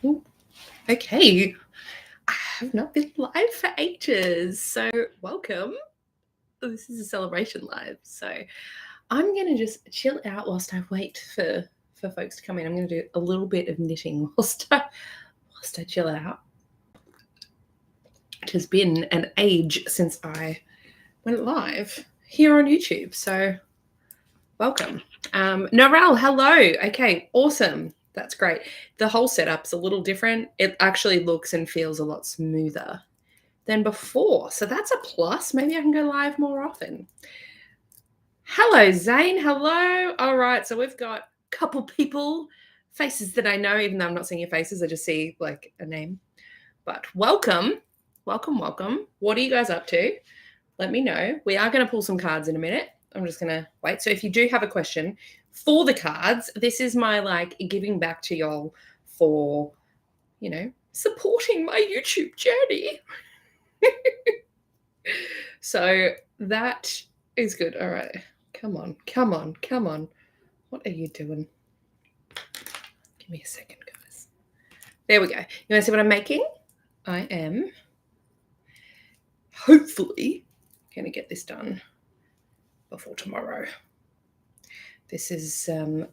Ooh, okay. I have not been live for ages, so welcome. This is a celebration live, so I'm going to just chill out whilst I wait for folks to come in. I'm going to do a little bit of knitting whilst I chill out. It has been an age since I went live here on YouTube, so welcome. Norel, hello. Okay, awesome. That's great. The whole setup's a little different. It actually looks and feels a lot smoother than before. So that's a plus. Maybe I can go live more often. Hello, Zane. Hello. All right. So we've got a couple people, faces that I know, even though I'm not seeing your faces. I just see like a name. But welcome. Welcome, welcome. What are you guys up to? Let me know. We are going to pull some cards in a minute. I'm just going to wait. So if you do have a question for the cards, this is my like giving back to y'all for, you know, supporting my YouTube journey. So that is good. All right. Come on, come on, come on. What are you doing? Give me a second, guys. There we go. You want to see what I'm making? I am hopefully going to get this done before tomorrow. This is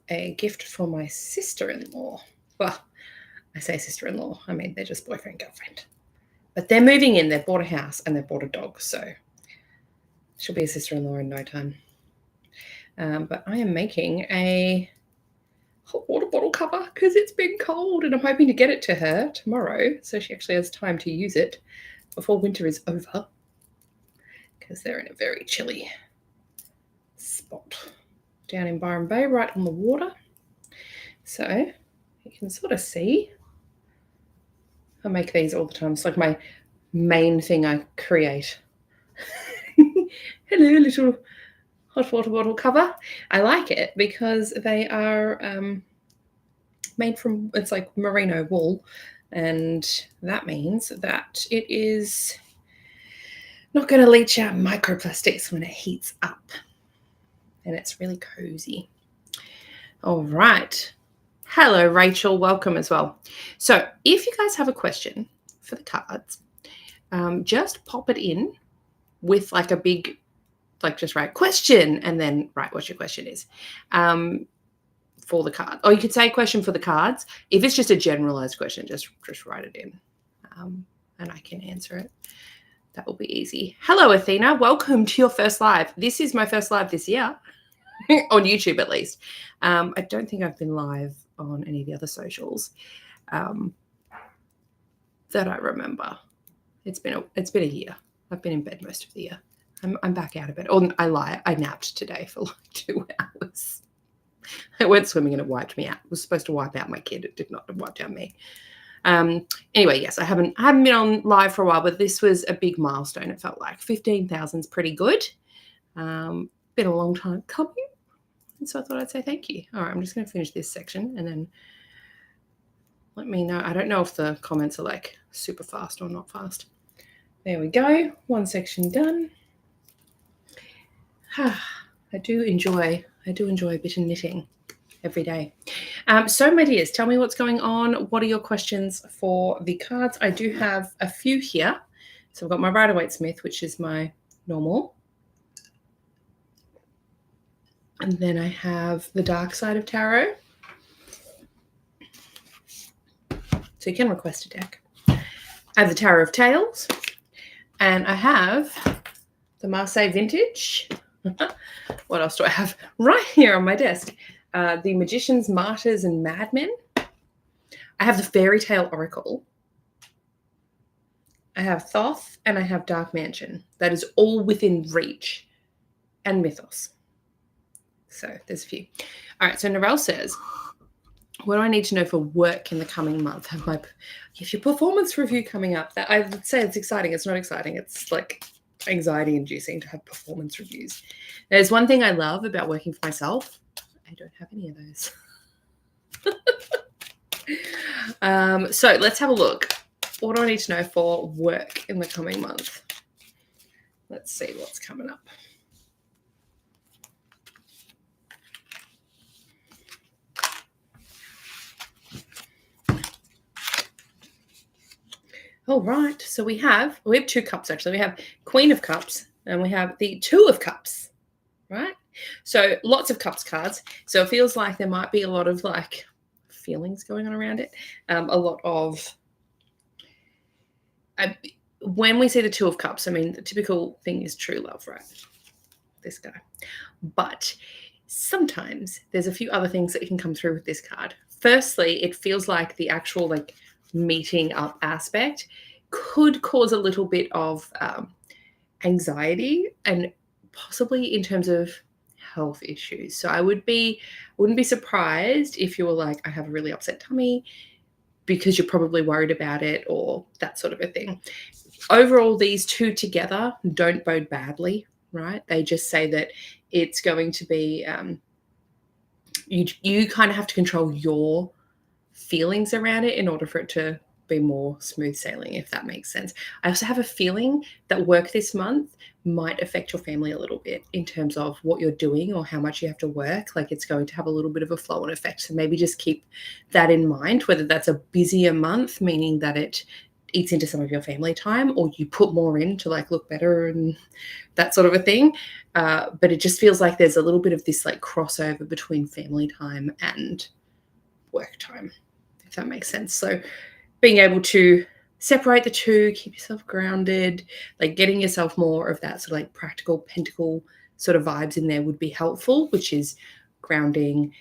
a gift for my sister-in-law. Well, I say sister-in-law. I mean, they're just boyfriend, girlfriend. But they're moving in. They've bought a house and they've bought a dog. So she'll be a sister-in-law in no time. But I am making a hot water bottle cover because it's been cold and I'm hoping to get it to her tomorrow so she actually has time to use it before winter is over because they're in a very chilly spot down in Byron Bay, right on the water. So you can sort of see I make these all the time. It's like my main thing I create. Hello, little hot water bottle cover. I like it because they are made from, it's like merino wool, and that means that it is not going to leach out microplastics when it heats up, and it's really cozy. All right. Hello, Rachel. Welcome as well. So if you guys have a question for the cards, just pop it in with like a big, like just write question and then write what your question is for the card. Or you could say question for the cards. If it's just a generalized question, just write it in and I can answer it. That will be easy. Hello, Athena. Welcome to your first live. This is my first live this year, on YouTube at least. I don't think I've been live on any of the other socials that I remember. It's been a year. I've been in bed most of the year. I'm back out of bed. Oh, I lie. I napped today for like 2 hours. I went swimming and it wiped me out. It was supposed to wipe out my kid. It did not wipe out me. Anyway, yes, I haven't been on live for a while, but this was a big milestone. It felt like 15,000 is pretty good. Been a long time coming. And so I thought I'd say thank you. All right, I'm just going to finish this section and then let me know. I don't know if the comments are like super fast or not fast. There we go. One section done. I do enjoy a bit of knitting every day. So my dears, tell me what's going on. What are your questions for the cards? I do have a few here. So I've got my Rider-Waite-Smith, which is my normal. And then I have the Dark Side of Tarot. So you can request a deck. I have the Tower of Tales. And I have the Marseille Vintage. What else do I have? Right here on my desk. The Magicians, Martyrs, and Madmen. I have the Fairy Tale Oracle. I have Thoth, and I have Dark Mansion. That is all within reach. And Mythos. So there's a few. All right, so Narelle says, what do I need to know for work in the coming month? Have your performance review coming up. That I would say it's exciting. It's not exciting. It's like anxiety inducing to have performance reviews. There's one thing I love about working for myself. I don't have any of those. So let's have a look. What do I need to know for work in the coming month? Let's see what's coming up. All right. So we have 2 cups actually. We have Queen of Cups and we have the 2 of Cups, right? So lots of cups cards. So it feels like there might be a lot of like feelings going on around it. A lot of when we see the 2 of Cups, I mean, the typical thing is true love, right? This guy. But sometimes there's a few other things that can come through with this card. Firstly, it feels like the actual like meeting up aspect could cause a little bit of anxiety and possibly in terms of health issues. So I wouldn't be surprised if you were like, I have a really upset tummy, because you're probably worried about it or that sort of a thing. Overall, these 2 together don't bode badly, right? They just say that it's going to be you kind of have to control your feelings around it in order for it to be more smooth sailing, if that makes sense. I also have a feeling that work this month might affect your family a little bit in terms of what you're doing or how much you have to work. Like it's going to have a little bit of a flow-on effect. So maybe just keep that in mind, whether that's a busier month, meaning that it eats into some of your family time, or you put more in to like look better and that sort of a thing. But it just feels like there's a little bit of this like crossover between family time and work time, if that makes sense. So being able to separate the 2, keep yourself grounded, like getting yourself more of that sort of like practical pentacle sort of vibes in there would be helpful, which is grounding,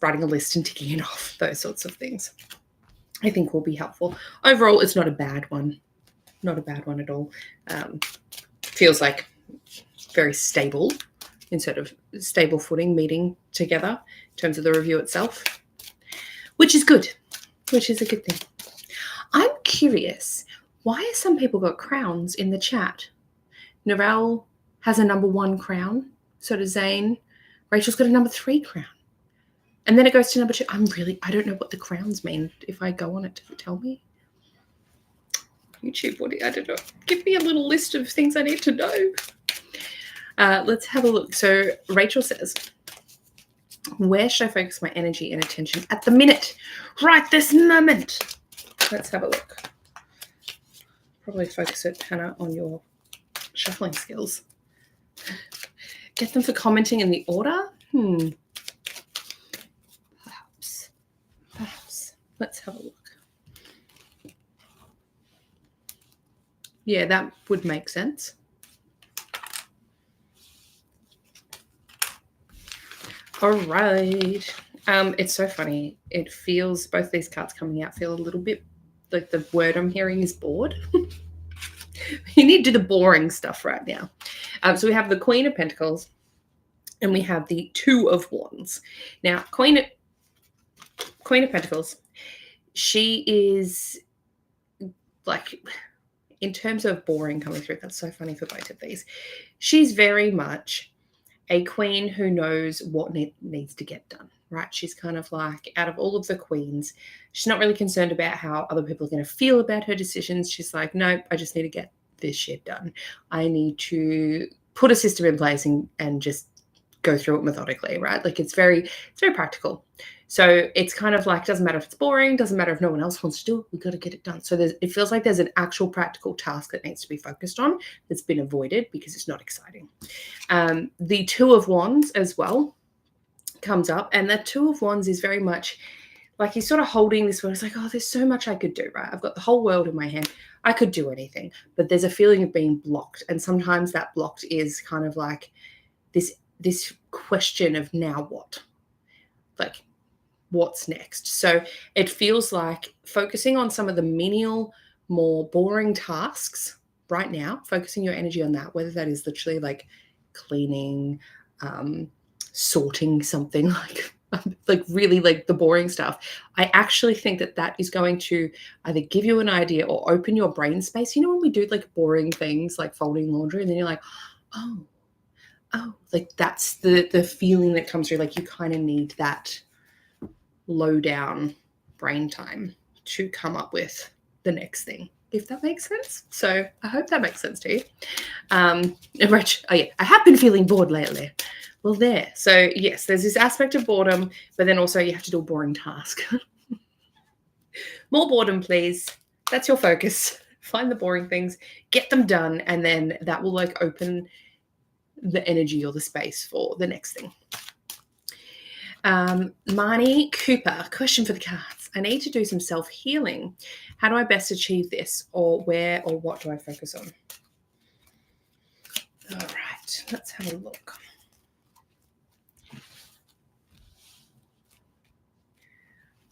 writing a list and ticking it off, those sorts of things, I think will be helpful. Overall, it's not a bad one. Not a bad one at all. Feels like very stable instead of stable footing meeting together in terms of the review itself, which is good, which is a good thing. I'm curious, why have some people got crowns in the chat? Narelle has a number 1 crown. So does Zane. Rachel's got a number 3 crown. And then it goes to number 2. I don't know what the crowns mean. If I go on it, does it tell me? YouTube, I don't know. Give me a little list of things I need to know. Let's have a look. So Rachel says, where should I focus my energy and attention at the minute? Right this moment. Let's have a look. Probably focus it, Hannah, on your shuffling skills. Get them for commenting in the order? Perhaps. Let's have a look. Yeah, that would make sense. All right. It's so funny. It feels, both these cards coming out feel a little bit like the word I'm hearing is bored. You need to do the boring stuff right now. So we have the Queen of Pentacles and we have the 2 of Wands. Now, Queen of Pentacles, she is like, in terms of boring coming through, that's so funny for both of these. She's very much a queen who knows what needs to get done, right? She's kind of like, out of all of the queens, she's not really concerned about how other people are going to feel about her decisions. She's like, nope, I just need to get this shit done. I need to put a system in place and just go through it methodically, right? Like it's very practical. So it's kind of like, doesn't matter if it's boring, doesn't matter if no one else wants to do it, we've got to get it done. So it feels like there's an actual practical task that needs to be focused on that's been avoided because it's not exciting. The 2 of Wands as well comes up, and the 2 of Wands is very much like he's sort of holding this world. It's like, oh, there's so much I could do, right? I've got the whole world in my hand. I could do anything, but there's a feeling of being blocked. And sometimes that blocked is kind of like this question of now what? Like, what's next? So it feels like focusing on some of the menial, more boring tasks right now, focusing your energy on that, whether that is literally like cleaning, sorting something, like really like the boring stuff. I actually think that is going to either give you an idea or open your brain space. You know, when we do like boring things like folding laundry and then you're like, oh, like that's the feeling that comes through. Like you kind of need that low down brain time to come up with the next thing, if that makes sense. So I hope that makes sense to you. Rich, oh yeah, I have been feeling bored lately. Well, there. So yes, there's this aspect of boredom, but then also you have to do a boring task. More boredom, please. That's your focus. Find the boring things, get them done, and then that will like open the energy or the space for the next thing. Marnie Cooper, question for the cards. I need to do some self-healing. How do I best achieve this? Or where or what do I focus on? All right, let's have a look.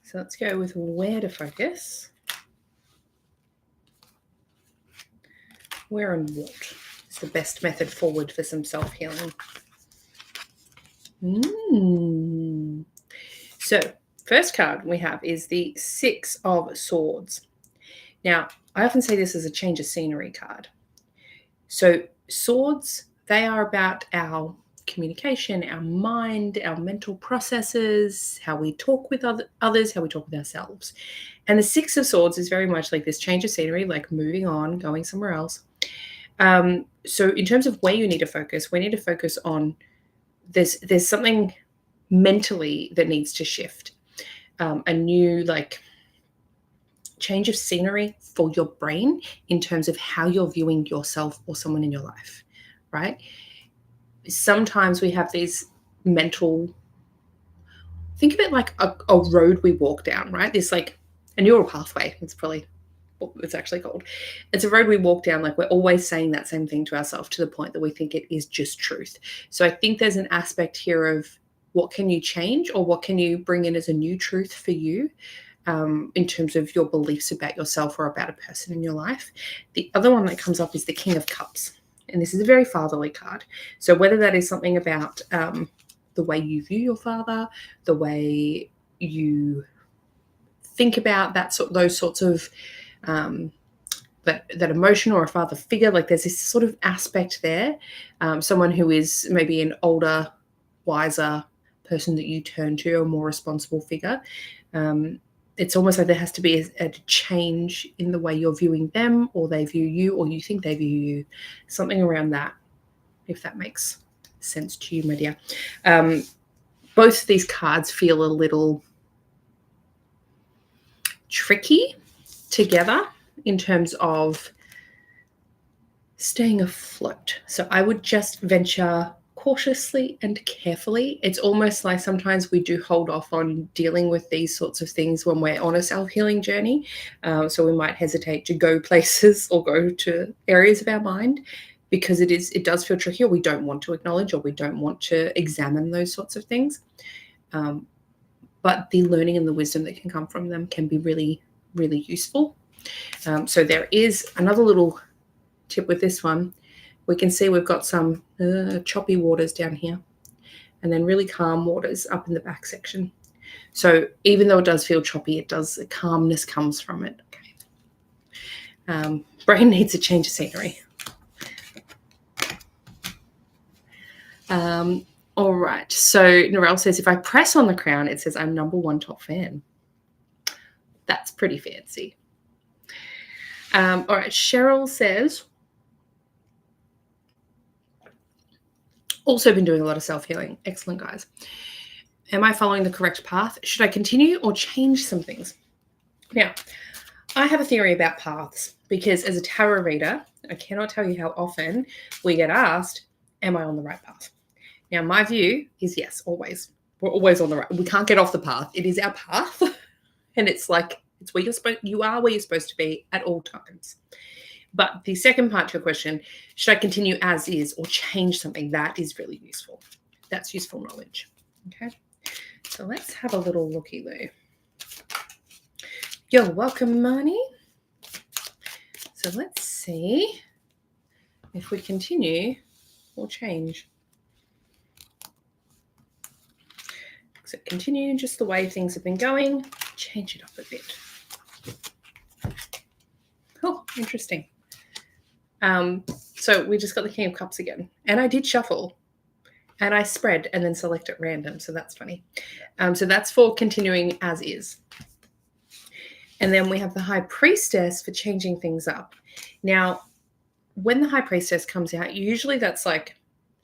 So let's go with where to focus. Where and what is the best method forward for some self-healing? So first card we have is the Six of Swords. Now, I often say this as a change of scenery card. So swords, they are about our communication, our mind, our mental processes, how we talk with others, how we talk with ourselves. And the Six of Swords is very much like this change of scenery, like moving on, going somewhere else. So in terms of where you need to focus, we need to focus on there's something mentally that needs to shift. A new like change of scenery for your brain in terms of how you're viewing yourself or someone in your life, right? Sometimes we have these mental, think of it like a road we walk down, right? This like a neural pathway. It's probably what it's actually called. It's a road we walk down, like we're always saying that same thing to ourselves to the point that we think it is just truth. So I think there's an aspect here of what can you change or what can you bring in as a new truth for you in terms of your beliefs about yourself or about a person in your life. The other one that comes up is the King of Cups. And this is a very fatherly card. So whether that is something about the way you view your father, the way you think about those sorts of that emotion or a father figure, like there's this sort of aspect there. Someone who is maybe an older, wiser person that you turn to, a more responsible figure. It's almost like there has to be a change in the way you're viewing them or they view you or you think they view you. Something around that, if that makes sense to you, my dear. Both of these cards feel a little tricky together in terms of staying afloat. So I would just venture cautiously and carefully. It's almost like sometimes we do hold off on dealing with these sorts of things when we're on a self-healing journey. So we might hesitate to go places or go to areas of our mind because it does feel tricky, or we don't want to acknowledge, or we don't want to examine those sorts of things. But the learning and the wisdom that can come from them can be really, really useful. So there is another little tip with this one. We can see we've got some choppy waters down here and then really calm waters up in the back section. So even though it does feel choppy, calmness comes from it. Okay. Brain needs a change of scenery. All right. So Narelle says, if I press on the crown, it says I'm #1 top fan. That's pretty fancy. All right. Cheryl says, also been doing a lot of self-healing. Excellent, guys. Am I following the correct path? Should I continue or change some things? Now, I have a theory about paths because as a tarot reader, I cannot tell you how often we get asked, am I on the right path? Now, my view is yes, always. We're always on the right. We can't get off the path. It is our path. And it's like, it's where you are where you're supposed to be at all times. But the second part to your question, should I continue as is or change something? That is really useful. That's useful knowledge. Okay. So let's have a little looky-loo. You're welcome, Marnie. So let's see if we continue or change. So continue just the way things have been going. Change it up a bit. Oh, interesting. So we just got the King of Cups again. And I did shuffle. And I spread and then select at random. So that's funny. So that's for continuing as is. And then we have the High Priestess for changing things up. Now, when the High Priestess comes out, usually that's like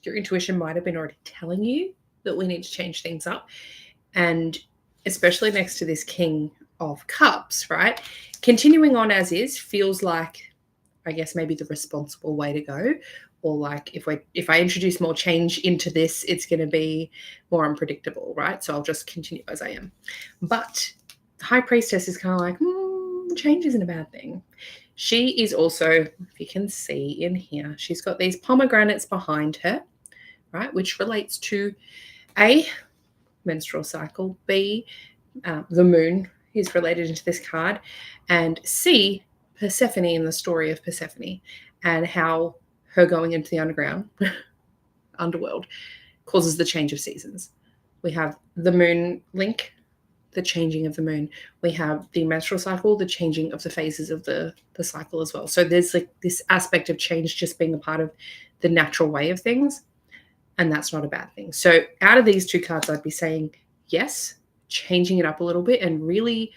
your intuition might have been already telling you that we need to change things up. And especially next to this King of Cups, right? Continuing on as is feels like I guess, maybe the responsible way to go. Or like if I introduce more change into this, it's going to be more unpredictable, right? So I'll just continue as I am. But the High Priestess is kind of like, change isn't a bad thing. She is also, if you can see in here, she's got these pomegranates behind her, right, which relates to A, menstrual cycle, B, the moon is related into this card, and C, Persephone in the story of Persephone and how her going into the underworld causes the change of seasons. We have the moon link, the changing of the moon. We have the menstrual cycle, the changing of the phases of the cycle as well. So there's like this aspect of change just being a part of the natural way of things, and that's not a bad thing. So out of these two cards, I'd be saying yes, changing it up a little bit and really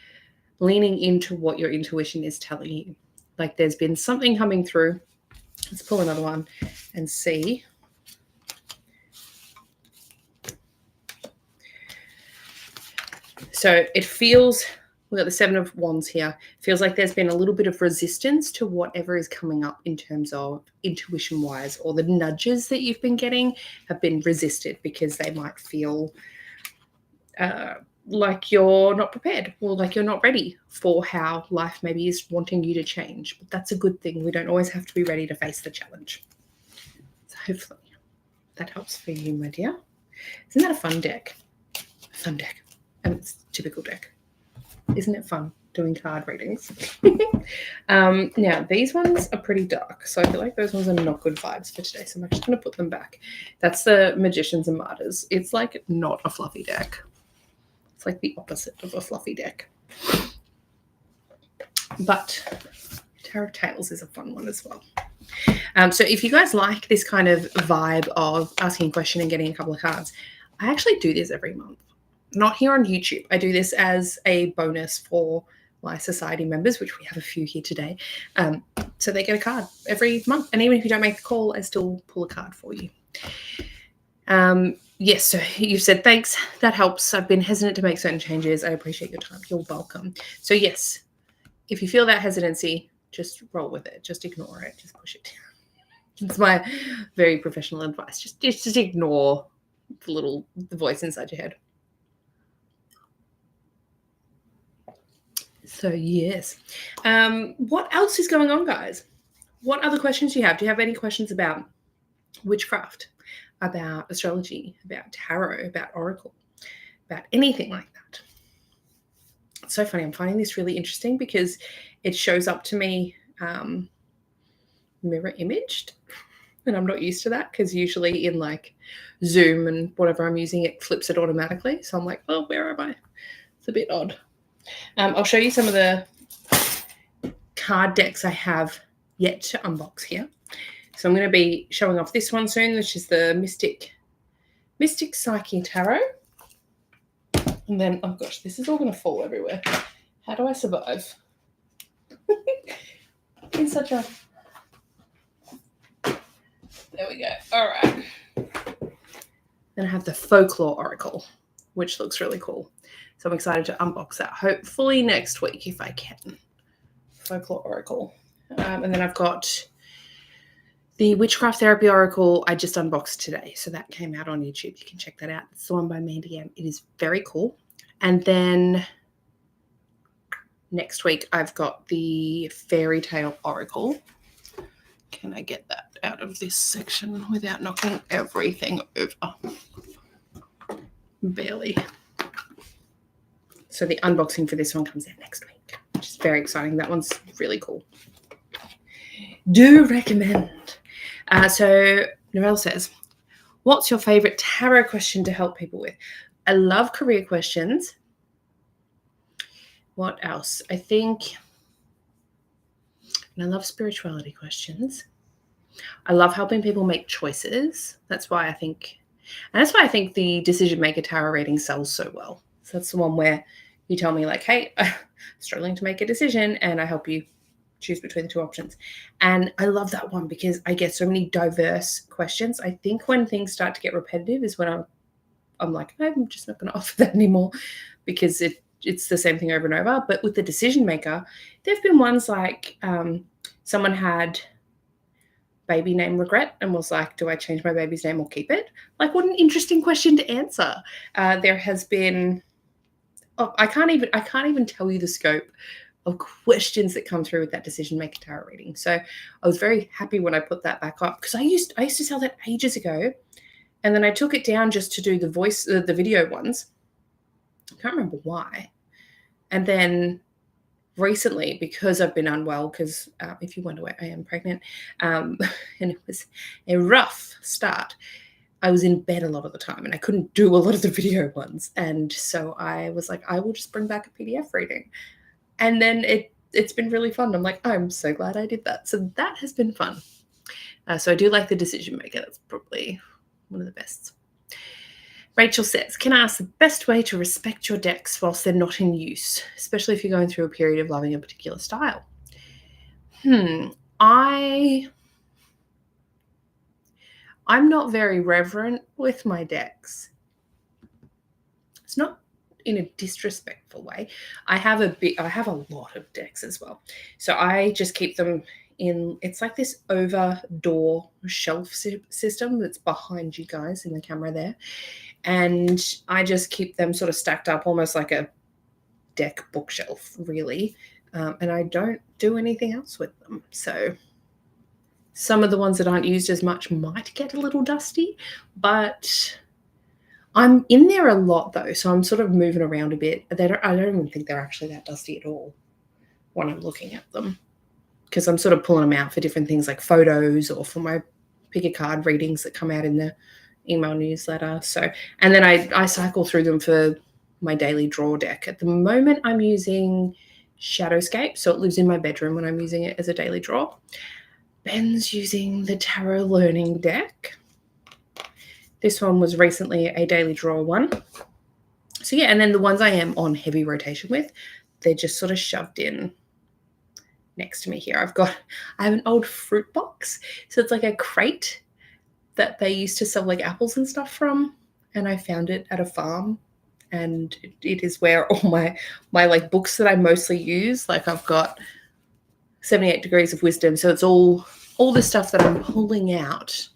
leaning into what your intuition is telling you. Like there's been something coming through. Let's pull another one and see. So it feels, we've got the Seven of Wands here. It feels like there's been a little bit of resistance to whatever is coming up in terms of intuition-wise, or the nudges that you've been getting have been resisted because they might feel like you're not prepared or like you're not ready for how life maybe is wanting you to change. But that's a good thing. We don't always have to be ready to face the challenge. So hopefully that helps for you, my dear. Isn't that a fun deck? Fun deck. And it's a typical deck. Isn't it fun doing card readings? Now, these ones are pretty dark, so I feel like those ones are not good vibes for today, so I'm just going to put them back. That's the Magicians and Martyrs. It's like not a fluffy deck. It's like the opposite of a fluffy deck. But Tarot of Tales is a fun one as well. So if you guys like this kind of vibe of asking a question and getting a couple of cards, I actually do this every month. Not here on YouTube. I do this as a bonus for my society members, which we have a few here today. So they get a card every month. And even if you don't make the call, I still pull a card for you. Yes, so you've said thanks. That helps. I've been hesitant to make certain changes. I appreciate your time. You're welcome. So yes, if you feel that hesitancy, just roll with it. Just ignore it. Just push it down. It's my very professional advice. Just ignore the voice inside your head. So yes. What else is going on, guys? What other questions do you have? Do you have any questions about witchcraft, about astrology, about tarot, about oracle, about anything like that? It's so funny. I'm finding this really interesting because it shows up to me mirror imaged, and I'm not used to that because usually in like Zoom and whatever I'm using, it flips it automatically. So I'm like, oh, where am I? It's a bit odd. I'll show you some of the card decks I have yet to unbox here. So I'm going to be showing off this one soon, which is the Mystic Psyche Tarot. And then, oh gosh, this is all going to fall everywhere. How do I survive? In such a... There we go. All right. Then I have the Folklore Oracle, which looks really cool. So I'm excited to unbox that, hopefully next week if I can. Folklore Oracle. And then I've got the Witchcraft Therapy Oracle I just unboxed today. So that came out on YouTube. You can check that out. It's the one by Mandy M. It is very cool. And then next week I've got the Fairy Tale Oracle. Can I get that out of this section without knocking everything over? Barely. So the unboxing for this one comes out next week, which is very exciting. That one's really cool. Do recommend. So Narelle says, what's your favorite tarot question to help people with? I love career questions. What else? I love spirituality questions. I love helping people make choices. That's why I think the Decision Maker Tarot reading sells so well. So that's the one where you tell me like, hey, I'm struggling to make a decision, and I help you choose between the two options. And I love that one because I get so many diverse questions. I think when things start to get repetitive is when I'm like, I'm just not going to offer that anymore because it's the same thing over and over. But with the Decision Maker, there have been ones like, someone had baby name regret and was like, do I change my baby's name or keep it? Like, what an interesting question to answer. There has been, I can't even tell you the scope of questions that come through with that decision maker tarot reading. So I was very happy when I put that back up, because I used to sell that ages ago, and then I took it down just to do the video ones. I can't remember why. And then recently, because I've been unwell, because if you wonder why I am pregnant, and it was a rough start, I was in bed a lot of the time and I couldn't do a lot of the video ones. And so I was like, I will just bring back a PDF reading. And then it's been really fun. I'm like, I'm so glad I did that. So that has been fun. So I do like the decision maker. That's probably one of the best. Rachel says, can I ask the best way to respect your decks whilst they're not in use, especially if you're going through a period of loving a particular style? I'm not very reverent with my decks. It's not in a disrespectful way. I have a lot of decks as well. So I just keep them in, it's like this over door shelf system that's behind you guys in the camera there. And I just keep them sort of stacked up almost like a deck bookshelf, really. And I don't do anything else with them. So some of the ones that aren't used as much might get a little dusty, but I'm in there a lot though, so I'm sort of moving around a bit. I don't even think they're actually that dusty at all when I'm looking at them, because I'm sort of pulling them out for different things like photos or for my pick a card readings that come out in the email newsletter. So, and then I cycle through them for my daily draw deck. At the moment, I'm using Shadowscape, so it lives in my bedroom when I'm using it as a daily draw. Ben's using the Tarot Learning deck. This one was recently a daily draw one. So yeah, and then the ones I am on heavy rotation with, they're just sort of shoved in next to me here. I have an old fruit box. So it's like a crate that they used to sell like apples and stuff from. And I found it at a farm. And it is where all my like books that I mostly use, like I've got 78 Degrees of Wisdom. So it's all the stuff that I'm pulling out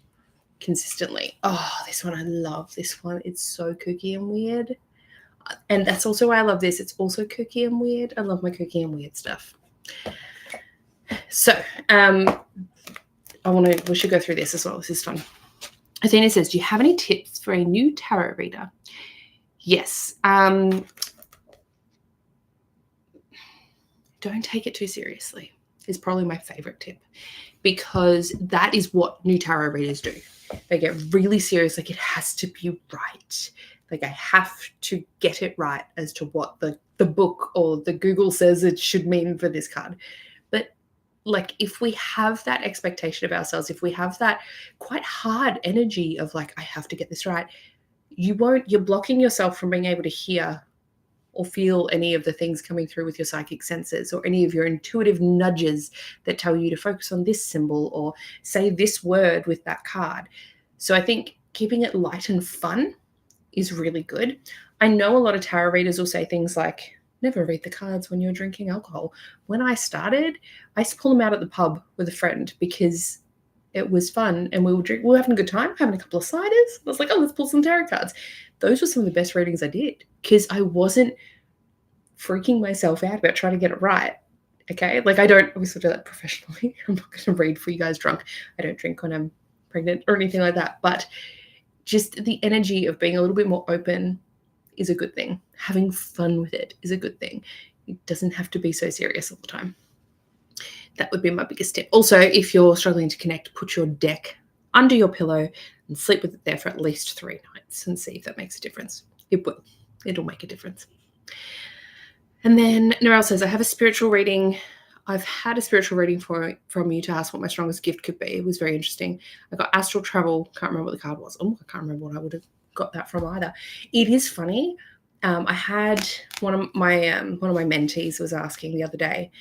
consistently. Oh, this one, I love this one. It's so kooky and weird. And that's also why I love this. It's also kooky and weird. I love my kooky and weird stuff. So we should go through this as well. This is fun. Athena says, do you have any tips for a new tarot reader? Yes. Don't take it too seriously is probably my favorite tip, because that is what new tarot readers do. They get really serious, like it has to be right. Like I have to get it right as to what the book or the Google says it should mean for this card. But like if we have that expectation of ourselves, if we have that quite hard energy of like, I have to get this right, you're blocking yourself from being able to hear or feel any of the things coming through with your psychic senses, or any of your intuitive nudges that tell you to focus on this symbol or say this word with that card. So I think keeping it light and fun is really good. I know a lot of tarot readers will say things like, never read the cards when you're drinking alcohol. When I started, I used to pull them out at the pub with a friend because it was fun and we were having a good time, having a couple of ciders. I was like, oh, let's pull some tarot cards. Those were some of the best readings I did because I wasn't freaking myself out about trying to get it right. Okay, like I don't obviously do that professionally. I'm not going to read for you guys drunk. I don't drink when I'm pregnant or anything like that. But just the energy of being a little bit more open is a good thing. Having fun with it is a good thing. It doesn't have to be so serious all the time. That would be my biggest tip. Also, if you're struggling to connect, put your deck under your pillow and sleep with it there for at least 3 nights and see if that makes a difference. It will. It'll make a difference. And then Narelle says, I have a spiritual reading. I've had a spiritual reading from you to ask what my strongest gift could be. It was very interesting. I got astral travel. Can't remember what the card was. Oh, I can't remember what I would have got that from either. It is funny. I had one of my mentees was asking the other day,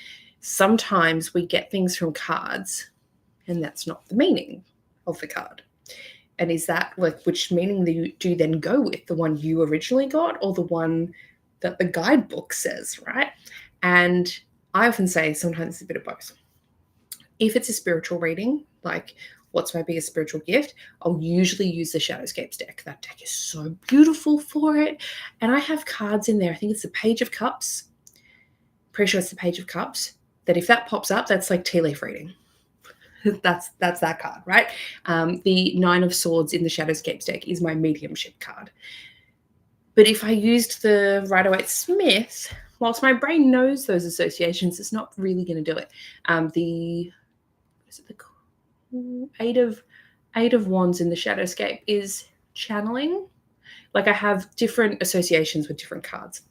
sometimes we get things from cards and that's not the meaning of the card. And is that like, which meaning do you then go with? The one you originally got or the one that the guidebook says, right? And I often say sometimes it's a bit of both. If it's a spiritual reading, like what's my biggest spiritual gift, I'll usually use the Shadowscapes deck. That deck is so beautiful for it. And I have cards in there. I think it's the Page of Cups. Pretty sure it's the Page of Cups. That if that pops up, that's like tea leaf reading. That's that card, right? The Nine of Swords in the Shadowscapes deck is my mediumship card. But if I used the Rider-Waite-Smith, whilst my brain knows those associations, it's not really going to do it. The Eight of Wands in the Shadowscape is channeling. Like I have different associations with different cards.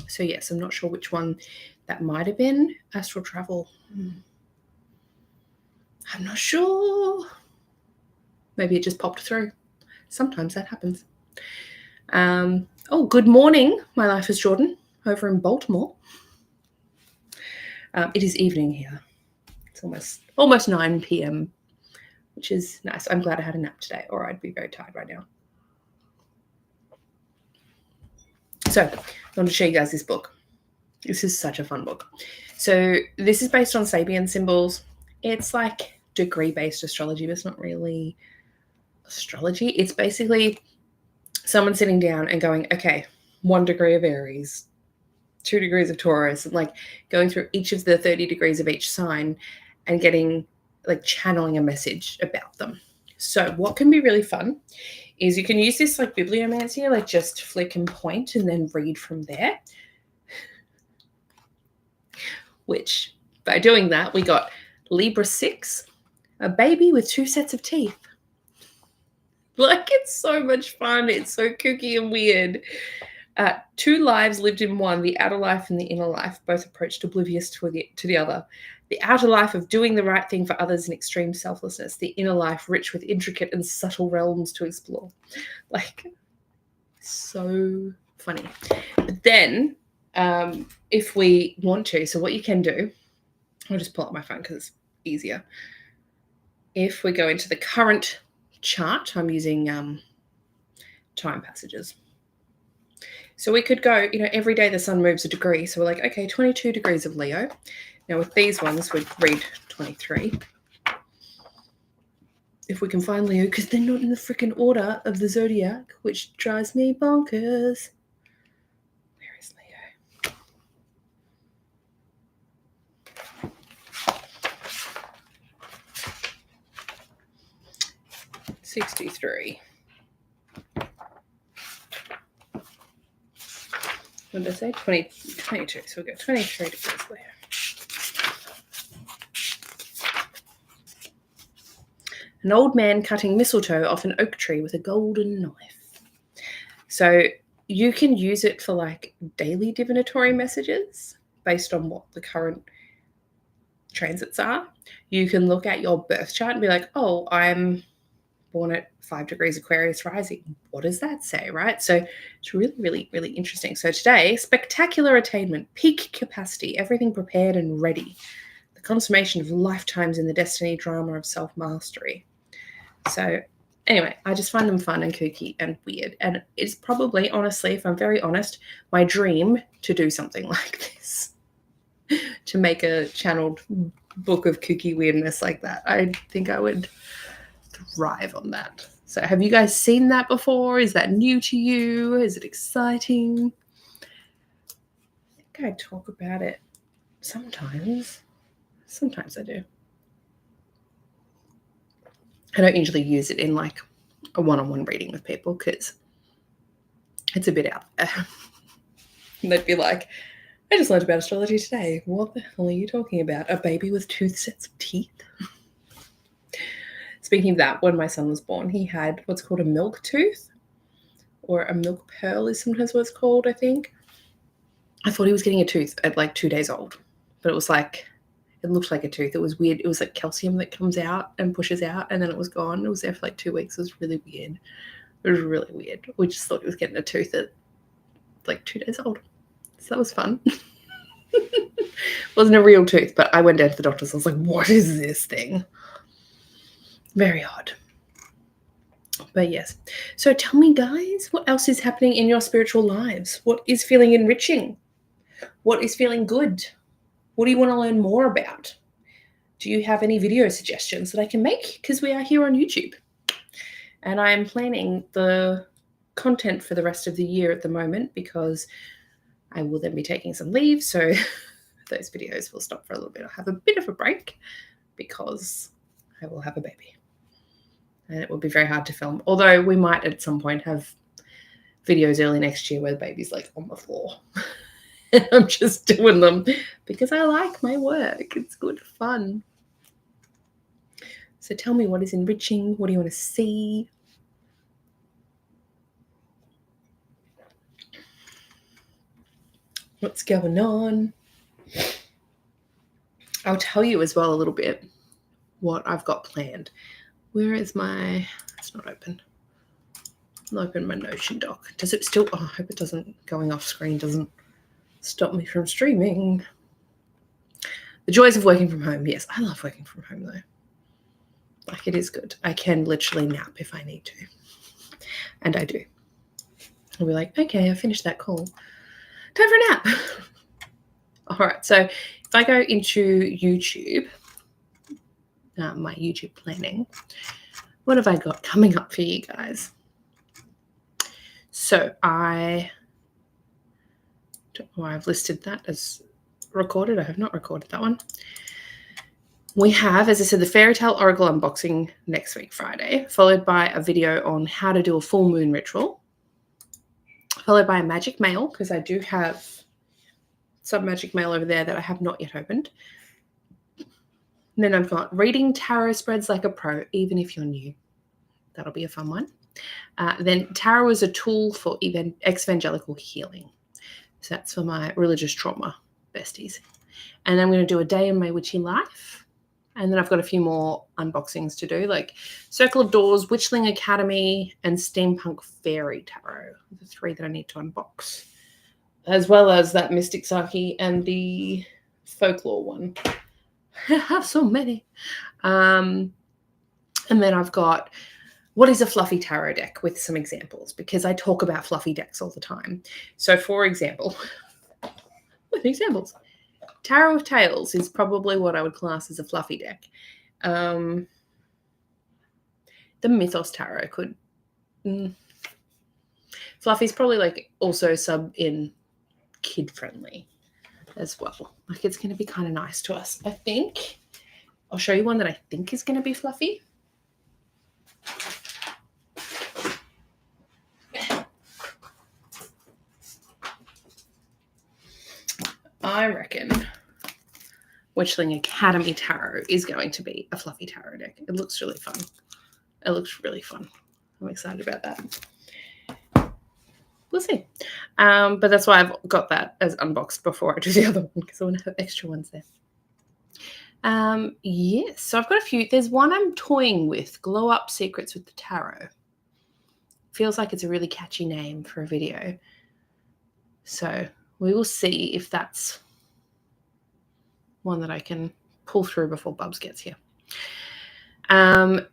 So yes, I'm not sure which one that might have been. Astral travel. I'm not sure. Maybe it just popped through. Sometimes that happens. Oh, good morning. My life is Jordan over in Baltimore. It is evening here. It's almost 9 p.m., which is nice. I'm glad I had a nap today, or I'd be very tired right now. So I want to show you guys this book. This is such a fun book. So this is based on Sabian symbols. It's like degree-based astrology, but it's not really astrology. It's basically someone sitting down and going, okay, 1 degree of Aries, 2 degrees of Taurus, and like going through each of the 30 degrees of each sign and getting like channeling a message about them. So what can be really fun is you can use this like bibliomancy, like just flick and point and then read from there. Which by doing that, we got Libra 6, a baby with 2 sets of teeth. Like, it's so much fun. It's so kooky and weird. 2 lives lived in one, the outer life and the inner life, both approached oblivious to the other. The outer life of doing the right thing for others in extreme selflessness. The inner life rich with intricate and subtle realms to explore. Like, so funny. But then, if we want to, so what you can do, I'll just pull up my phone because it's easier. If we go into the current chart, I'm using time passages. So we could go, every day the sun moves a degree. So we're like, okay, 22 degrees of Leo. Now with these ones, we'd read 23. If we can find Leo, because they're not in the freaking order of the zodiac, which drives me bonkers. Where is Leo? 63. What did I say? 22. So we'll go 23 degrees Leo. An old man cutting mistletoe off an oak tree with a golden knife. So you can use it for like daily divinatory messages based on what the current transits are. You can look at your birth chart and be like, oh, I'm born at 5 degrees Aquarius rising. What does that say, right? So it's really, really, really interesting. So today, spectacular attainment, peak capacity, everything prepared and ready. The consummation of lifetimes in the destiny drama of self-mastery. So anyway, I just find them fun and kooky and weird. And it's probably, honestly, if I'm very honest, my dream to do something like this. To make a channeled book of kooky weirdness like that. I think I would thrive on that. So have you guys seen that before? Is that new to you? Is it exciting? I think I talk about it sometimes. Sometimes I do. I don't usually use it in like a one-on-one reading with people because it's a bit out there. And they'd be like, I just learned about astrology today. What the hell are you talking about? A baby with 2 sets of teeth? Speaking of that, when my son was born, he had what's called a milk tooth, or a milk pearl is sometimes what it's called, I think. I thought he was getting a tooth at like 2 days old, but it was like, it looked like a tooth. It was weird. It was like calcium that comes out and pushes out, and then it was gone. It was there for like 2 weeks. It was really weird. It was really weird. We just thought he was getting a tooth at like 2 days old. So that was fun. Wasn't a real tooth, but I went down to the doctor's. I was like, what is this thing? Very odd. But yes. So tell me, guys, what else is happening in your spiritual lives? What is feeling enriching? What is feeling good? What do you want to learn more about? do you have any video suggestions that I can make? Because we are here on YouTube. And I'm planning the content for the rest of the year at the moment because I will then be taking some leave. So those videos will stop for a little bit. I'll have a bit of a break because I will have a baby. And it will be very hard to film. Although we might at some point have videos early next year where the baby's like on the floor. And I'm just doing them because I like my work. It's good fun. So tell me, what is enriching? What do you want to see? What's going on? I'll tell you as well a little bit what I've got planned. Where is my... It's not open. I'll open my Notion doc. Does it still... Oh, I hope it doesn't... Going off screen doesn't stop me from streaming. The joys of working from home. Yes, I love working from home though. Like, it is good. I can literally nap if I need to. And I do. I'll be like, okay, I finished that call. Time for a nap. All right, so if I go into YouTube, my YouTube planning, what have I got coming up for you guys? So I've listed that as recorded. I have not recorded that one. We have, as I said, the Fairy Tale Oracle unboxing next week, Friday, followed by a video on how to do a full moon ritual, followed by a magic mail, because I do have some magic mail over there that I have not yet opened. And then I've got reading tarot spreads like a pro, even if you're new. That'll be a fun one. Then tarot is a tool for ex-vangelical healing. So that's for my religious trauma besties. And I'm going to do a day in my witchy life. And then I've got a few more unboxings to do, like Circle of Doors, Witchling Academy, and Steampunk Fairy Tarot. The 3 that I need to unbox. As well as that Mystic Saki and the Folklore one. I have so many. And then I've got what is a fluffy tarot deck with some examples, because I talk about fluffy decks all the time. So for example, with examples, Tarot of Tales is probably what I would class as a fluffy deck. The Mythos Tarot could... Fluffy's probably like also sub in kid-friendly as well. Like, it's going to be kind of nice to us, I think. I'll show you one that I think is going to be fluffy. I reckon Witchling Academy Tarot is going to be a fluffy tarot deck. It looks really fun. It looks really fun. I'm excited about that. We'll see. But that's why I've got that as unboxed before I do the other one, because I want to have extra ones there. Yes, so I've got a few. There's one I'm toying with, Glow Up Secrets with the Tarot. Feels like it's a really catchy name for a video. So we will see if that's one that I can pull through before Bubs gets here. Chantel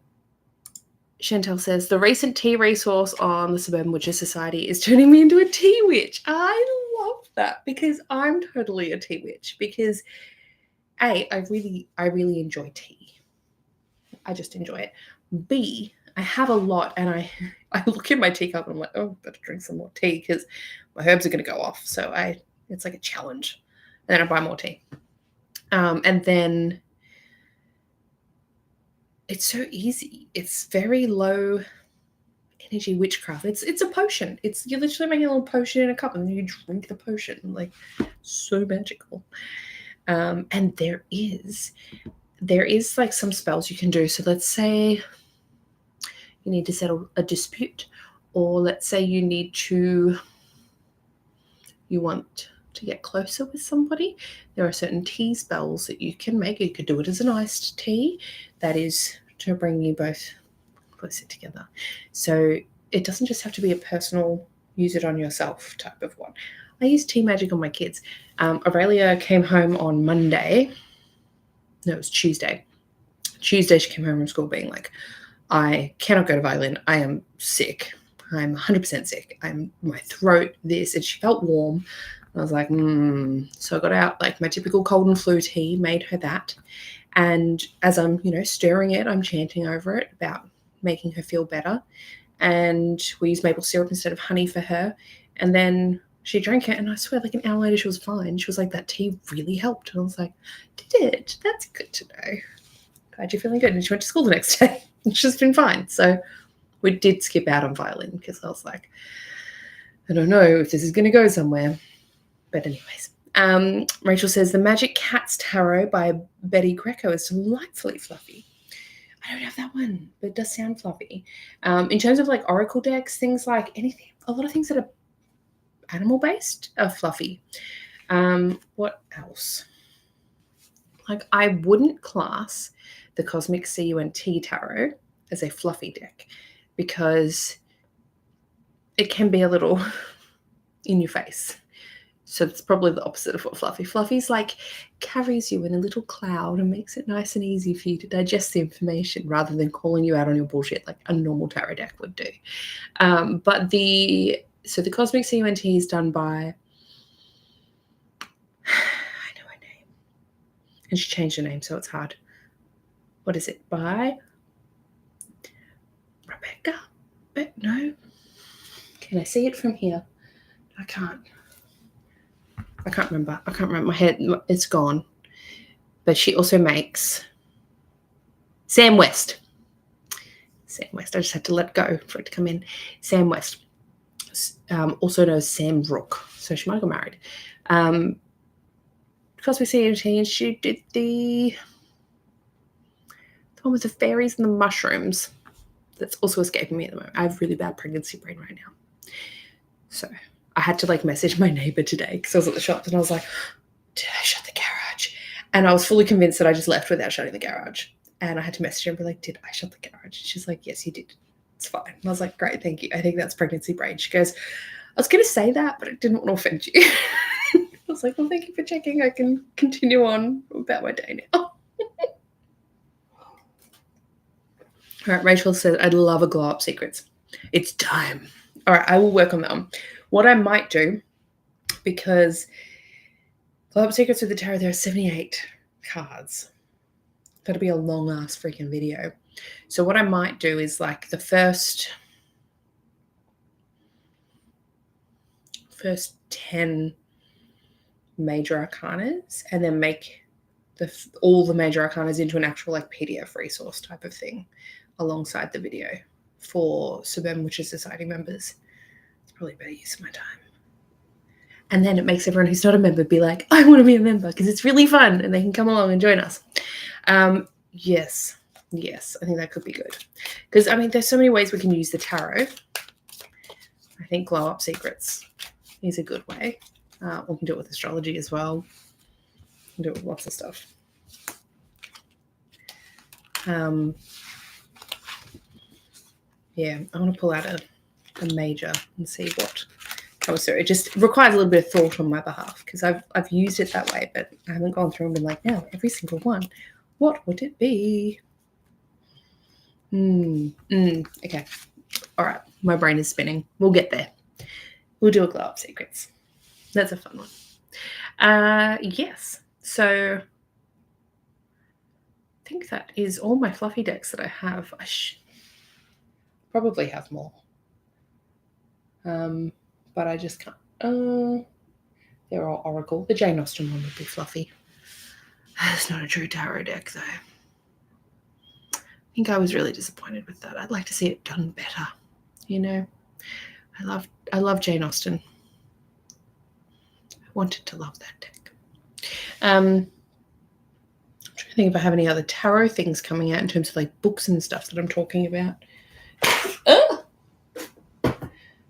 says, the recent tea resource on the Suburban Witches Society is turning me into a tea witch. I love that, because I'm totally a tea witch, because A, I really enjoy tea. I just enjoy it. B, I have a lot, and I look in my teacup and I'm like, oh, better drink some more tea because my herbs are going to go off. So it's like a challenge. And then I buy more tea. And then it's so easy. It's very low energy witchcraft. It's a potion. You're literally making a little potion in a cup and then you drink the potion. Like, so magical. And there is like some spells you can do. So let's say you need to settle a dispute, or let's say you want to get closer with somebody. There are certain tea spells that you can make. You could do it as an iced tea. That is to bring you both closer together. So it doesn't just have to be a personal, use it on yourself type of one. I use tea magic on my kids. Aurelia came home on Monday. No, it was Tuesday. Tuesday she came home from school being like, I cannot go to violin. I am sick. I'm 100% sick. My throat, this, and she felt warm. I was like, So I got out like my typical cold and flu tea, made her that. And as I'm, stirring it, I'm chanting over it about making her feel better. And we used maple syrup instead of honey for her. And then she drank it, and I swear, like an hour later, she was fine. She was like, that tea really helped. And I was like, did it? That's good to know. Glad you're feeling good. And she went to school the next day. And she's been fine. So we did skip out on violin because I was like, I don't know if this is going to go somewhere. But anyways, Rachel says, The Magic Cats Tarot by Betty Greco is delightfully fluffy. I don't have that one, but it does sound fluffy. In terms of like oracle decks, things like anything, a lot of things that are animal-based are fluffy. What else? Like, I wouldn't class the Cosmic CUNT Tarot as a fluffy deck because it can be a little in your face. So it's probably the opposite of what fluffy. Fluffy's like carries you in a little cloud and makes it nice and easy for you to digest the information rather than calling you out on your bullshit like a normal tarot deck would do. But the Cosmic CUNT is done by, I know her name, and she changed her name, so it's hard. What is it? By Rebecca? No. Can I see it from here? I can't remember. My head, it's gone. But she also makes Sam West. I just had to let go for it to come in. Sam West. Also known as Sam Rook. So she might have got married. Because we see it, and she did the one with the fairies and the mushrooms. That's also escaping me at the moment. I have really bad pregnancy brain right now. So I had to like message my neighbor today because I was at the shops and I was like, did I shut the garage? And I was fully convinced that I just left without shutting the garage. And I had to message her and be like, did I shut the garage? And she's like, yes, you did. It's fine. And I was like, great, thank you. I think that's pregnancy brain. She goes, I was going to say that, but I didn't want to offend you. I was like, well, thank you for checking. I can continue on about my day now. All right, Rachel said, I'd love a glow up secrets. It's time. All right, I will work on that one. What I might do, because glow up secrets with the tarot, there are 78 cards. That'll be a long ass freaking video. So what I might do is like the first 10 major arcanas, and then make all the major arcanas into an actual like PDF resource type of thing alongside the video for Suburban Witches Society members. It's probably a better use of my time. And then it makes everyone who's not a member be like, I want to be a member because it's really fun and they can come along and join us. Yes, I think that could be good. Because, I mean, there's so many ways we can use the tarot. I think glow up secrets is a good way. We can do it with astrology as well. We can do it with lots of stuff. Yeah, I want to pull out a major and see what comes through. It just requires a little bit of thought on my behalf because I've used it that way, but I haven't gone through and been like, no, every single one. What would it be? Okay. All right. My brain is spinning. We'll get there. We'll do a glow up secrets. That's a fun one. Yes. So I think that is all my fluffy decks that I have. I probably have more. But I just can't. They're all oracle. The Jane Austen one would be fluffy. It's not a true tarot deck, though. I think I was really disappointed with that. I'd like to see it done better. You know, I love Jane Austen. I wanted to love that deck. I'm trying to think if I have any other tarot things coming out in terms of like books and stuff that I'm talking about. Oh!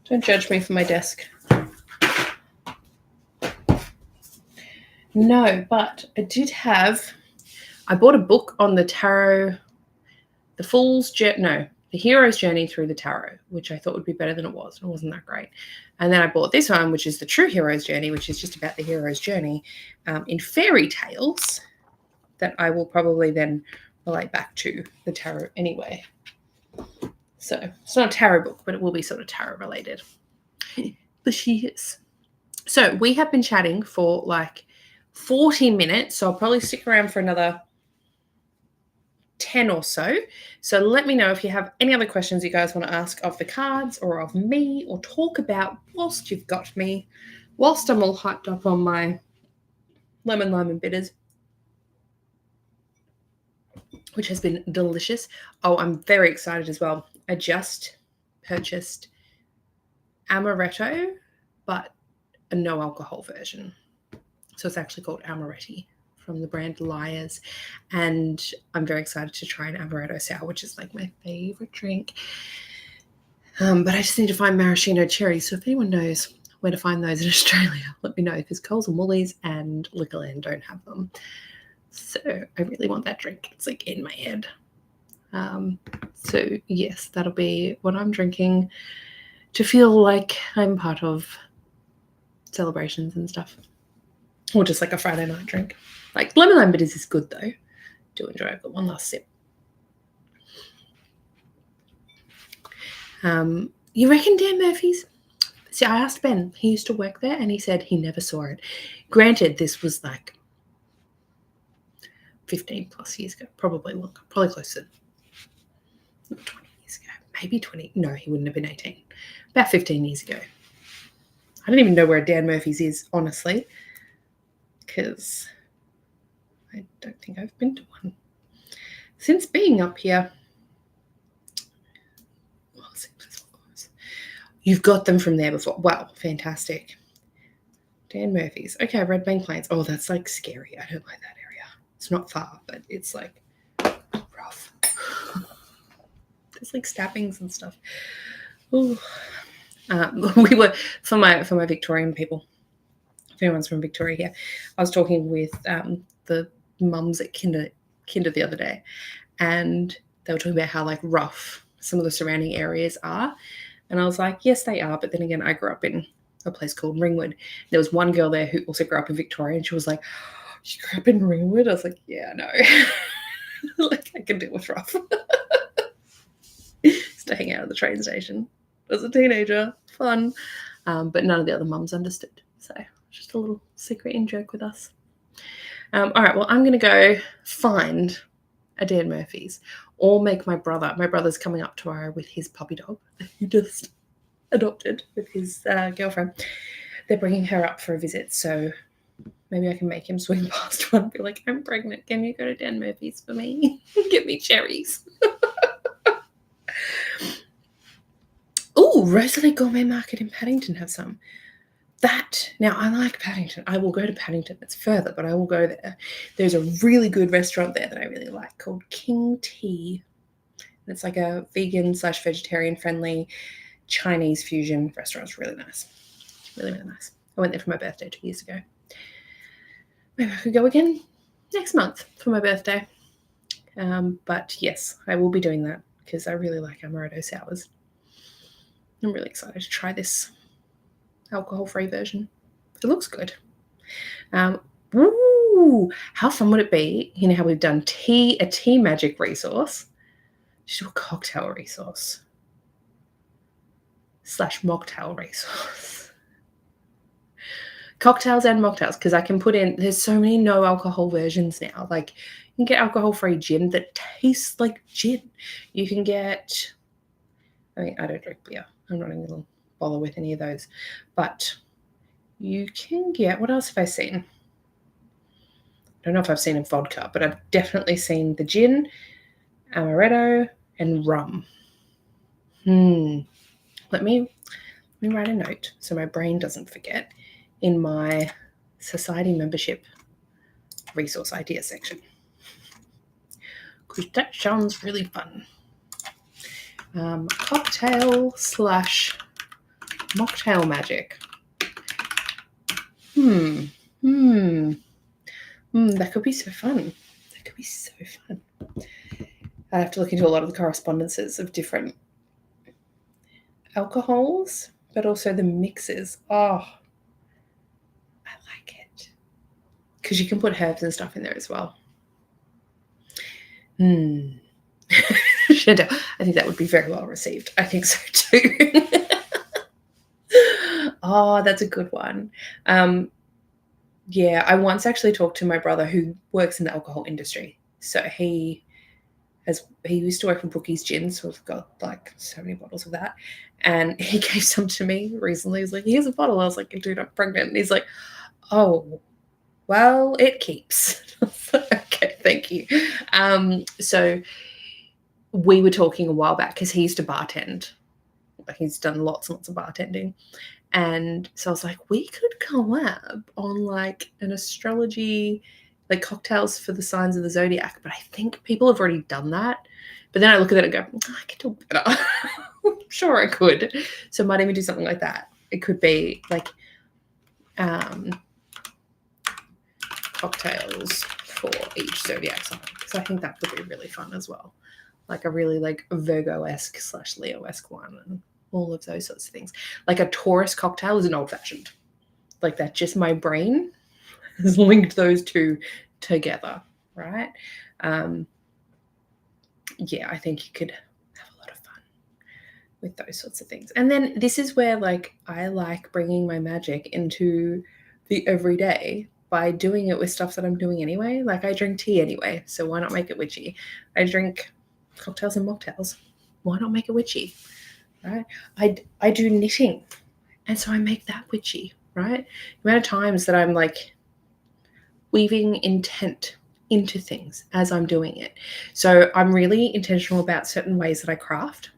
Don't judge me for my desk. No, but I bought a book on the tarot, the hero's journey through the tarot, which I thought would be better than it was. It wasn't that great. And then I bought this one, which is the true hero's journey, which is just about the hero's journey in fairy tales that I will probably then relate back to the tarot anyway. So it's not a tarot book, but it will be sort of tarot related. But she is. So we have been chatting for like 40 minutes, so I'll probably stick around for another 10 or so. So let me know if you have any other questions you guys want to ask of the cards or of me or talk about whilst you've got me, whilst I'm all hyped up on my lemon lime and bitters, which has been delicious. Oh, I'm very excited as well. I just purchased amaretto, but a no alcohol version. So it's actually called amaretti from the brand Liars. And I'm very excited to try an amaretto sour, which is like my favorite drink. But I just need to find maraschino cherries. So if anyone knows where to find those in Australia, let me know, because Coles and Woolies and Liquorland don't have them. So I really want that drink. It's like in my head. So yes, that'll be what I'm drinking to feel like I'm part of celebrations and stuff. Or just like a Friday night drink. Like lemon lime bitters is good though. Do enjoy it. I've got one last sip. You reckon Dan Murphy's? See, I asked Ben. He used to work there and he said he never saw it. Granted, this was like 15 plus years ago. Probably longer. Probably closer. Not 20 years ago. Maybe 20. No, he wouldn't have been 18. About 15 years ago. I don't even know where Dan Murphy's is, honestly. Because I don't think I've been to one. Since being up here, you've got them from there before. Wow, fantastic. Dan Murphy's. Okay, Red Bank Plains. Oh, that's like scary. I don't like that area. It's not far, but it's like rough. There's like stabbings and stuff. Ooh. We were for my Victorian people. If anyone's from Victoria here, I was talking with the mums at Kinder the other day, and they were talking about how like rough some of the surrounding areas are. And I was like, yes, they are. But then again, I grew up in a place called Ringwood. There was one girl there who also grew up in Victoria, and she was like, oh, you grew up in Ringwood? I was like, yeah, no. Like, I can deal with rough. Used to hang out at the train station as a teenager. Fun. But none of the other mums understood. So just a little secret in joke with us. All right, well, I'm going to go find a Dan Murphy's or make my brother's coming up tomorrow with his puppy dog that he just adopted with his girlfriend. They're bringing her up for a visit, so maybe I can make him swing past one and be like, I'm pregnant, can you go to Dan Murphy's for me? Get me cherries. Oh, Rosalie Gourmet Market in Paddington have some. Now I like Paddington. I will go to Paddington. It's further, but I will go there. There's a really good restaurant there that I really like called King Tea. It's like a vegan/vegetarian friendly Chinese fusion restaurant. It's really nice. Really, really nice. I went there for my birthday 2 years ago. Maybe I could go again next month for my birthday. But yes, I will be doing that because I really like amaretto sours. I'm really excited to try this alcohol-free version. It looks good. Ooh, how fun would it be? You know how we've done a tea magic resource. Just do a cocktail resource / mocktail resource. Cocktails and mocktails, because I can put in, there's so many no alcohol versions now. Like you can get alcohol-free gin that tastes like gin. You can get, I mean, I don't drink beer. I'm not even going to bother with any of those. But you can get, what else have I seen? I don't know if I've seen a vodka, but I've definitely seen the gin, amaretto, and rum. Let me write a note so my brain doesn't forget in my society membership resource idea section. Because that sounds really fun. Cocktail / mocktail magic. That could be so fun. That could be so fun. I'd have to look into a lot of the correspondences of different alcohols, but also the mixes. Oh, I like it. Because you can put herbs and stuff in there as well. Chantal, I think that would be very well received. I think so too. Oh, that's a good one. Yeah, I once actually talked to my brother who works in the alcohol industry. So he as he used to work for Brookie's Gin, so we've got like so many bottles of that. And he gave some to me recently. He's like, here's a bottle. I was like, dude, I'm pregnant. And he's like, oh, well, it keeps. Okay, thank you. So we were talking a while back because he used to bartend. He's done lots and lots of bartending. And so I was like, we could collab on like an astrology, like cocktails for the signs of the zodiac. But I think people have already done that. But then I look at it and go, I can do better. Sure, I could. So I might even do something like that. It could be like cocktails for each zodiac sign. So I think that could be really fun as well. Like a really like Virgo-esque / Leo-esque one and all of those sorts of things. Like a Taurus cocktail is an old-fashioned. Like that, just my brain has linked those two together, right? Yeah, I think you could have a lot of fun with those sorts of things. And then this is where like I like bringing my magic into the everyday by doing it with stuff that I'm doing anyway. Like I drink tea anyway, so why not make it witchy? I drink cocktails and mocktails. Why not make it witchy? Right? I do knitting, and so I make that witchy, right? The amount of times that I'm like weaving intent into things as I'm doing it. So I'm really intentional about certain ways that I craft.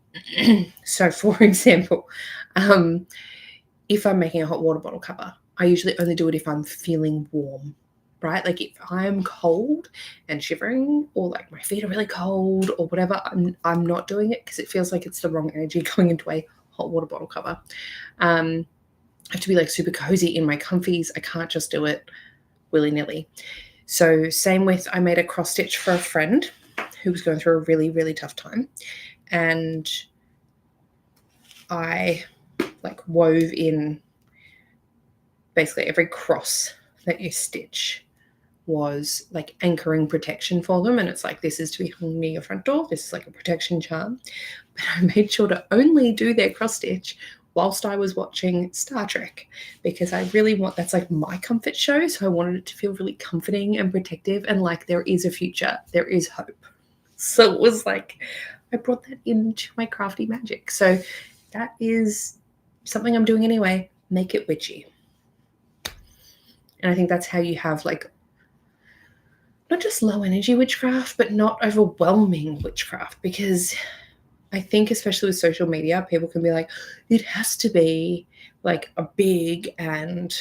So for example, if I'm making a hot water bottle cover, I usually only do it if I'm feeling warm, right? Like if I'm cold and shivering or like my feet are really cold or whatever, I'm not doing it because it feels like it's the wrong energy going into a hot water bottle cover. I have to be like super cozy in my comfies. I can't just do it willy-nilly. So same with, I made a cross stitch for a friend who was going through a really, really tough time. And I like wove in basically every cross that you stitch was like anchoring protection for them. And it's like, this is to be hung near your front door. This is like a protection charm. But I made sure to only do their cross stitch whilst I was watching Star Trek, because I really want, that's like my comfort show. So I wanted it to feel really comforting and protective and like there is a future, there is hope. So it was like, I brought that into my crafty magic. So that is something I'm doing anyway. Make it witchy. And I think that's how you have like not just low energy witchcraft, but not overwhelming witchcraft, because I think especially with social media, people can be like, it has to be like a big and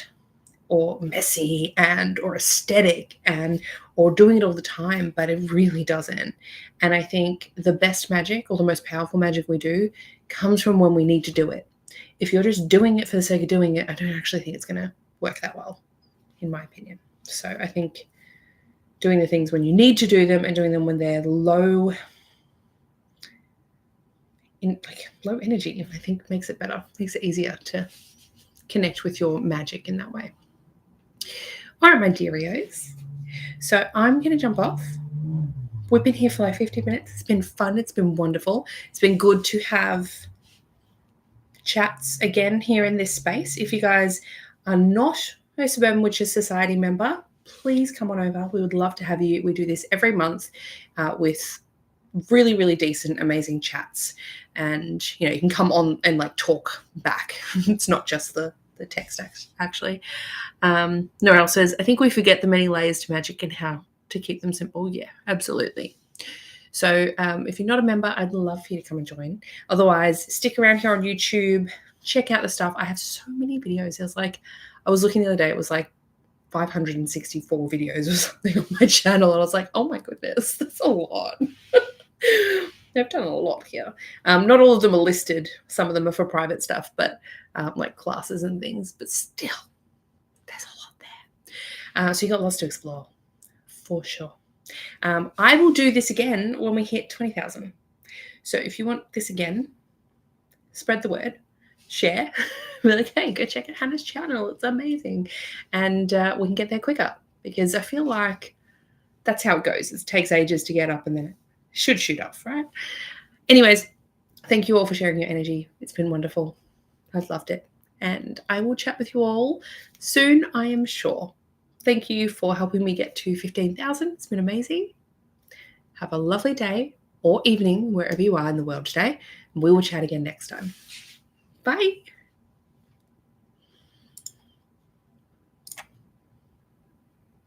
or messy and or aesthetic and or doing it all the time, but it really doesn't. And I think the best magic or the most powerful magic we do comes from when we need to do it. If you're just doing it for the sake of doing it, I don't actually think it's going to work that well, in my opinion. So I think doing the things when you need to do them and doing them when they're low energy, I think makes it better, makes it easier to connect with your magic in that way. All right, my dearios. So I'm going to jump off. We've been here for like 50 minutes. It's been fun. It's been wonderful. It's been good to have chats again here in this space. If you guys are not a Suburban Witches Society member, please come on over. We would love to have you. We do this every month with really, really decent, amazing chats. And, you know, you can come on and like talk back. It's not just the text, actually. Noelle says, I think we forget the many layers to magic and how to keep them simple. Yeah, absolutely. So if you're not a member, I'd love for you to come and join. Otherwise, stick around here on YouTube. Check out the stuff. I have so many videos. I was looking the other day. It was like 564 videos or something on my channel. And I was like, oh my goodness, that's a lot. They've done a lot here. Not all of them are listed. Some of them are for private stuff, but like classes and things. But still, there's a lot there. So you got lots to explore, for sure. I will do this again when we hit 20,000. So if you want this again, spread the word, share. Be like, hey, go check out Hannah's channel. It's amazing. And we can get there quicker, because I feel like that's how it goes. It takes ages to get up and then it should shoot off, right? Anyways, thank you all for sharing your energy. It's been wonderful. I've loved it. And I will chat with you all soon, I am sure. Thank you for helping me get to 15,000. It's been amazing. Have a lovely day, or evening, wherever you are in the world today. We will chat again next time. Bye.